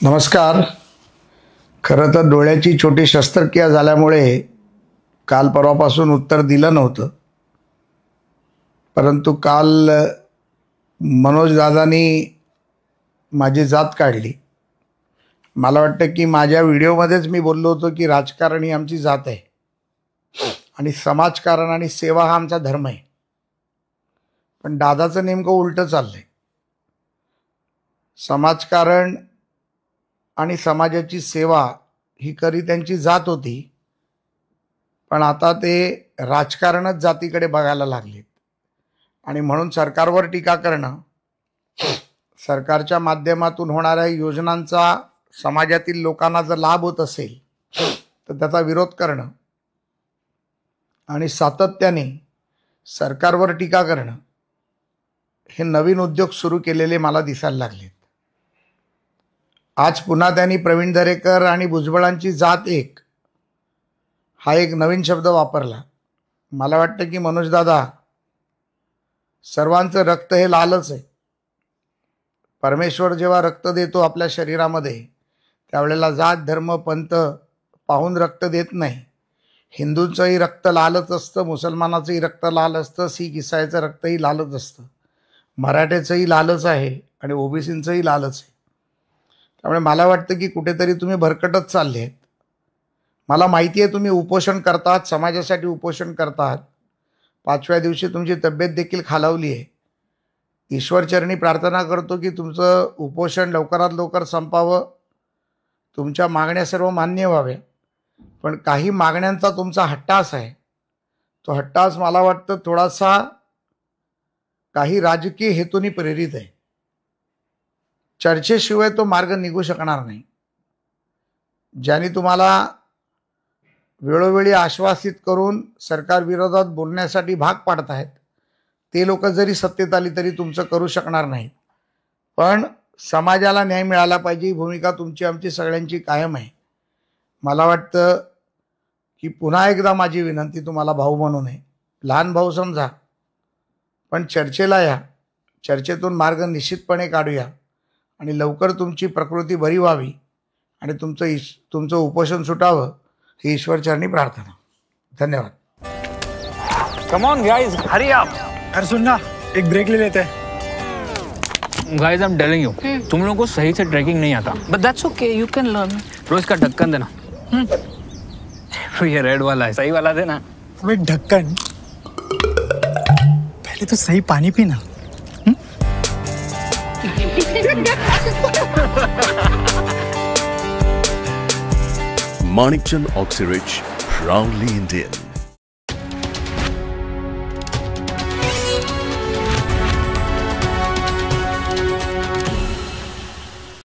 नमस्कार. खरं तर डोळ्याची छोटी शस्त्रक्रिया झाल्यामुळे काल परवापासून उत्तर दिलं नव्हतं, परंतु काल मनोज दादांनी माझी जात काढली. मला वाटतं की माझ्या व्हिडिओमध्येच मी बोललो होतो की राजकारण ही आमची जात आहे आणि समाजकारण आणि सेवा हा आमचा धर्म आहे. पण दादाचं नेमकं उलटं चाललंय. समाजकारण आणि समाजाची सेवा ही खरी त्यांची जात होती, पण आता ते राजकारणच जातीकडे बघायला लागलेत आणि म्हणून सरकारवर टीका करणं, सरकारच्या माध्यमातून होणाऱ्या योजनांचा समाजातील लोकांना जर लाभ होत असेल तर त्याचा विरोध करणं आणि सातत्याने सरकारवर टीका करणं हे नवीन उद्योग सुरू केलेले मला दिसायला लागलेत. आज पुन्हा त्यांनी प्रवीण दरेकर आणि भुजबळांची जात एक हा एक नवीन शब्द वापरला. मला वाटतं की मनोज दादा, सर्वांचं रक्त हे लालच आहे. परमेश्वर जेव्हा रक्त देतो आपल्या शरीरामध्ये त्यावेळेला जात धर्म पंथ पाहून रक्त देत नाही. हिंदूंचंही रक्त लालच असतं, मुसलमानाचंही रक्त लाल असतं, शीख ईसाईचं रक्तही लालच असतं, मराठ्याचंही लालच आहे आणि ओबीसींचंही लालच आहे. त्यामुळे मला वाटतं की कुठेतरी तुम्ही भरकटत चालले आहेत. मला माहिती आहे तुम्ही उपोषण करतात, समाजासाठी उपोषण करतात. 5व्या दिवशी तुमची तब्येत देखील खालावली आहे. ईश्वरचरणी प्रार्थना करतो की तुमचं उपोषण लवकरात लवकर संपावं, तुमच्या मागण्या सर्व मान्य व्हाव्या. पण काही मागण्यांचा तुमचा हट्टास आहे. तो हट्टास मला वाटतं थोडासा काही राजकीय हेतूंनी प्रेरित आहे. चर्चेशिवाय तो मार्ग निघू शकणार नाही. ज्यांनी तुम्हाला वेळोवेळी आश्वासित करून सरकार विरोधात बोलण्यासाठी भाग पाडत आहेत ते लोक जरी सत्तेत आली तरी तुमचं करू शकणार नाहीत. पण समाजाला न्याय मिळाला पाहिजे ही भूमिका तुमची आमची सगळ्यांची कायम आहे. मला वाटतं की पुन्हा एकदा माझी विनंती तुम्हाला भाऊ म्हणून आहे, लहान भाऊ समजा, पण चर्चेला या. चर्चेतून मार्ग निश्चितपणे काढूया आणि लवकर तुमची प्रकृती बरी व्हावी आणि तुमचं उपोषण सुटावं ही ईश्वरचरणी प्रार्थना. धन्यवाद. Come on guys, hurry up. अरे सुन ना, एक ब्रेक ले लेते हैं. Guys, I am telling you, तुम लोगों को सही से ट्रैकिंग नहीं आता. But that's okay, you can learn. रोज का ढक्कन देना. ये रेड वाला है, सही वाला देना. अबे ढक्कन, पहले तो सही पानी पीना. Manikchand Oxyrich, proudly Indian.